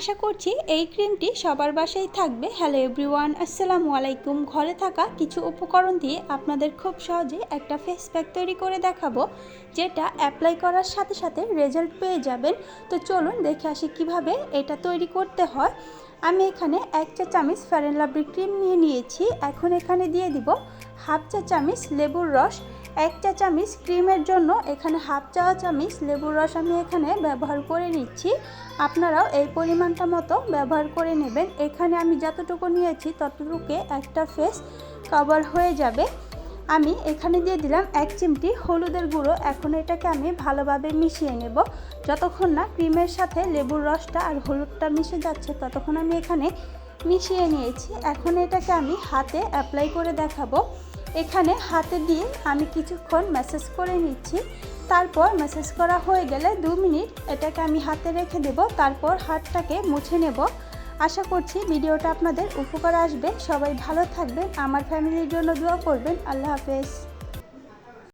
আশা করছি এই ক্রিমটি সবার বাসায় থাকবে। হ্যালো এভরিওয়ান, আসসালামু আলাইকুম। ঘরে থাকা কিছু উপকরণ দিয়ে আপনাদের খুব সহজে একটা ফেস প্যাক তৈরি করে দেখাবো, যেটা অ্যাপ্লাই করার সাথে সাথে রেজাল্ট পেয়ে যাবেন। তো চলুন দেখে আসি কিভাবে এটা তৈরি করতে হয়। আমি এখানে 1 চা চামচ ফেয়ার অ্যান্ড লাভলি ক্রিম নিয়েছি। এখন এখানে দিয়ে দিব হাফ চা চামচ লেবুর রস। 1 চা চামচ ক্রিমের জন্য এখানে হাফ চা চামচ লেবুর রস আমি এখানে ব্যবহার করে নিচ্ছি। আপনারাও এই পরিমাণটা মতো ব্যবহার করে নেবেন। এখানে আমি যতটুকু নিয়েছি ততটুকু একটা ফেস কভার হয়ে যাবে। আমি এখানে দিয়ে দিলাম 1 চিমটি হলুদের গুঁড়ো। এখন এটাকে আমি ভালোভাবে মিশিয়ে নেব। যতক্ষণ না ক্রিমের সাথে লেবুর রসটা আর হলুদটা মিশে যাচ্ছে ততক্ষণ আমি এখানে মিশিয়ে নিয়েছি। এখন এটাকে আমি হাতে অ্যাপ্লাই করে দেখাবো। এখানে হাতে দিয়ে আমি কিছুক্ষণ ম্যাসাজ করে নিচ্ছি। তারপর ম্যাসাজ করা হয়ে গেলে 2 মিনিট এটাকে আমি হাতে রেখে দেব। তারপর হাতটাকে মুছে নেব। আশা করছি ভিডিওটা আপনাদের উপকার আসবে। সবাই ভালো থাকবেন, আমার ফ্যামিলির জন্য দোয়া করবেন। আল্লাহ হাফেজ।